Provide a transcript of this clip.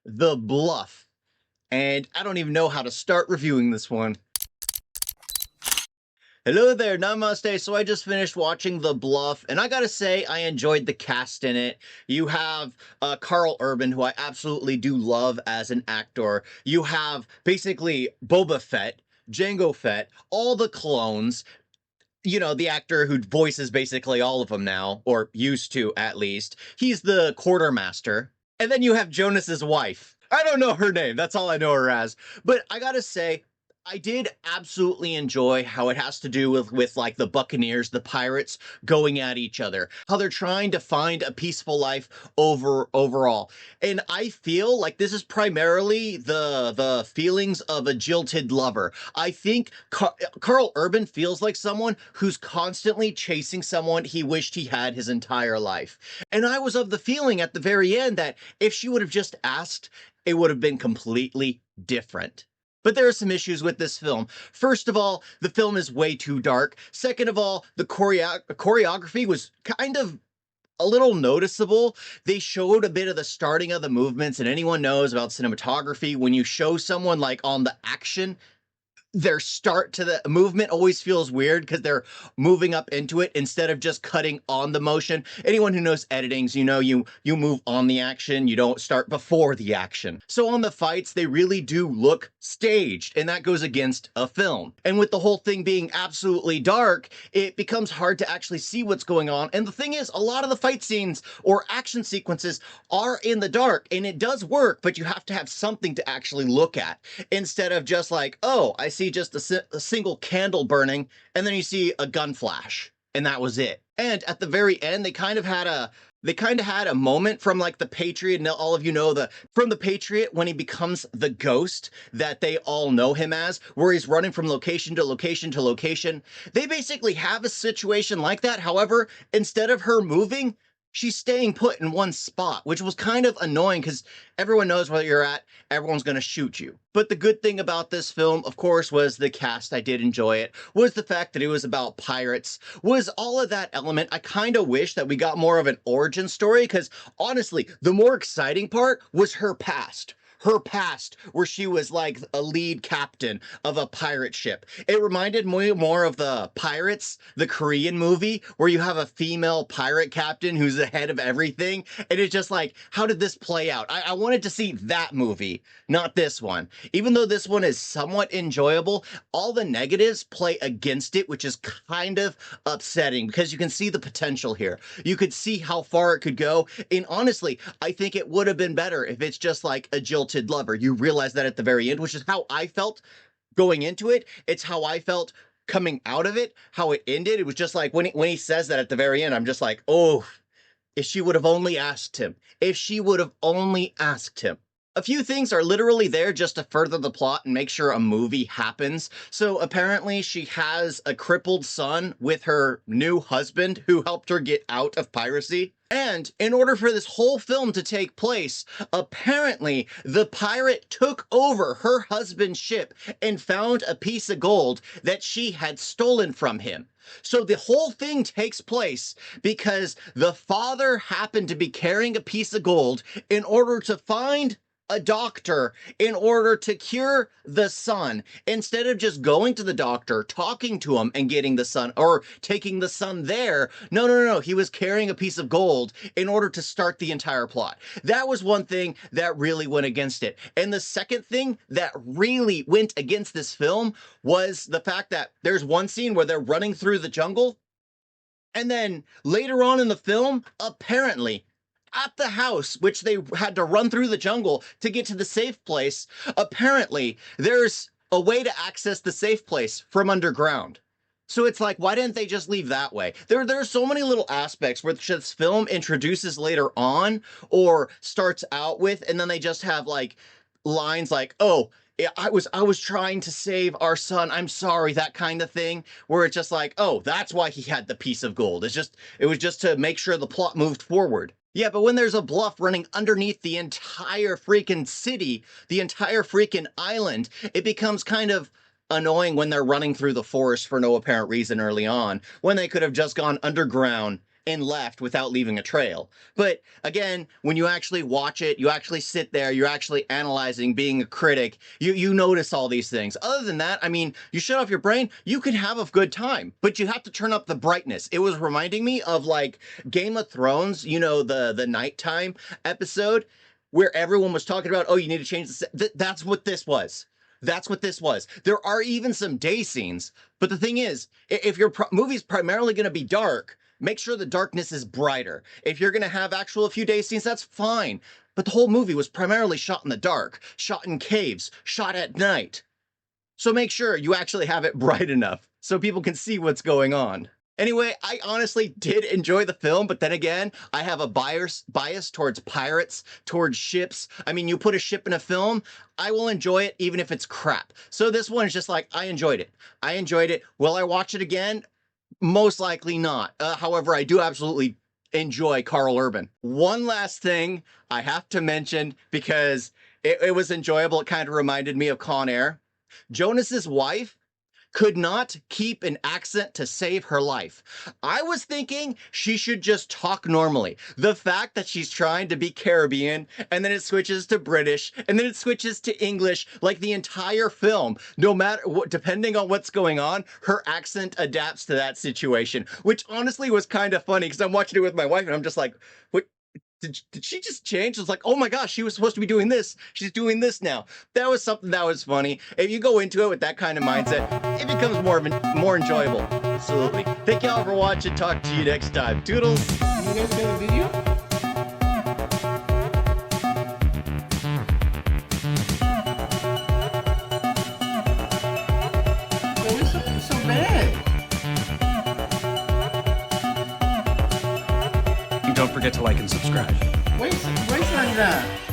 The Bluff. And I don't even know how to start reviewing this one. Hello there, namaste. So I just finished watching The Bluff, and I gotta say, I enjoyed the cast in it. You have Carl Urban, who I absolutely do love as an actor. You have basically Boba Fett, Jango Fett, all the clones. You know, the actor who voices basically all of them now, or used to at least. He's the quartermaster. And then you have Jonas's wife. I don't know her name. That's all I know her as. But I gotta say, I did absolutely enjoy how it has to do with like the Buccaneers, the pirates going at each other, how they're trying to find a peaceful life overall. And I feel like this is primarily the feelings of a jilted lover. I think Carl Urban feels like someone who's constantly chasing someone he wished he had his entire life. And I was of the feeling at the very end that if she would have just asked, it would have been completely different. But there are some issues with this film. First of all, the film is way too dark. Second of all, the choreography was kind of a little noticeable. They showed a bit of the starting of the movements, and anyone knows about cinematography, when you show someone like on the action, their start to the movement always feels weird because they're moving up into it instead of just cutting on the motion. Anyone who knows editings, you know, you move on the action, you don't start before the action. So on the fights, they really do look staged, and that goes against a film. And with the whole thing being absolutely dark, it becomes hard to actually see what's going on. And the thing is, a lot of the fight scenes or action sequences are in the dark, and it does work, but you have to have something to actually look at instead of just like, oh, I see just a single candle burning, and then you see a gun flash, and that was it. And at the very end, they kind of had a moment from like the Patriot, and all of you know from the Patriot when he becomes the ghost that they all know him as, where he's running from location to location to location. They basically have a situation like that. However, instead of her moving, she's staying put in one spot, which was kind of annoying because everyone knows where you're at, everyone's going to shoot you. But the good thing about this film, of course, was the cast. I did enjoy it. Was the fact that it was about pirates. Was all of that element. I kind of wish that we got more of an origin story because honestly, the more exciting part was her past. Her past, where she was like a lead captain of a pirate ship. It reminded me more of the Pirates, the Korean movie, where you have a female pirate captain who's the head of everything. And it's just like, how did this play out? I wanted to see that movie, not this one. Even though this one is somewhat enjoyable, all the negatives play against it, which is kind of upsetting because you can see the potential here. You could see how far it could go. And honestly, I think it would have been better if it's just like a jilted lover. You realize that at the very end, which is how I felt going into it. It's how I felt coming out of it, how it ended. It was just like when he says that at the very end, I'm just like, oh, if she would have only asked him. If she would have only asked him. A few things are literally there just to further the plot and make sure a movie happens. So apparently she has a crippled son with her new husband who helped her get out of piracy. And in order for this whole film to take place, apparently the pirate took over her husband's ship and found a piece of gold that she had stolen from him. So the whole thing takes place because the father happened to be carrying a piece of gold in order to find a doctor in order to cure the son, instead of just going to the doctor, talking to him and getting the son or taking the son there. No. He was carrying a piece of gold in order to start the entire plot. That was one thing that really went against it. And the second thing that really went against this film was the fact that there's one scene where they're running through the jungle. And then later on in the film, apparently, at the house, which they had to run through the jungle to get to the safe place, apparently there's a way to access the safe place from underground. So it's like, why didn't they just leave that way? There are so many little aspects which this film introduces later on or starts out with, and then they just have like lines like, oh, I was trying to save our son. I'm sorry, that kind of thing, where it's just like, oh, that's why he had the piece of gold. It was just to make sure the plot moved forward. Yeah, but when there's a bluff running underneath the entire freaking city, the entire freaking island, it becomes kind of annoying when they're running through the forest for no apparent reason early on, when they could have just gone underground and left without leaving a trail. But again, when you actually watch it, you actually sit there, you're actually analyzing, being a critic, you notice all these things. Other than that, I mean, you shut off your brain, you can have a good time, but you have to turn up the brightness. It was reminding me of like Game of Thrones, you know, the nighttime episode where everyone was talking about, oh, you need to change that's what this was. That's what this was. There are even some day scenes, but the thing is, if your movie's primarily going to be dark, make sure the darkness is brighter. If you're going to have actual a few day scenes, that's fine. But the whole movie was primarily shot in the dark, shot in caves, shot at night. So make sure you actually have it bright enough so people can see what's going on. Anyway, I honestly did enjoy the film, but then again, I have a bias towards pirates, towards ships. I mean, you put a ship in a film, I will enjoy it even if it's crap. So this one is just like, I enjoyed it. I enjoyed it. Will I watch it again? Most likely not. However, I do absolutely enjoy Karl Urban. One last thing I have to mention because it was enjoyable. It kind of reminded me of Con Air. Jonas's wife could not keep an accent to save her life. I was thinking she should just talk normally. The fact that she's trying to be Caribbean and then it switches to British and then it switches to English like the entire film, no matter what, depending on what's going on, her accent adapts to that situation, which honestly was kind of funny because I'm watching it with my wife and I'm just like, what? Did she just change? It's like, oh my gosh, she was supposed to be doing this. She's doing this now. That was something that was funny. If you go into it with that kind of mindset, it becomes more enjoyable. Absolutely. Thank y'all for watching. Talk to you next time. Toodles. You guys got a video? What's so bad? Don't forget to like and subscribe. Wait on that.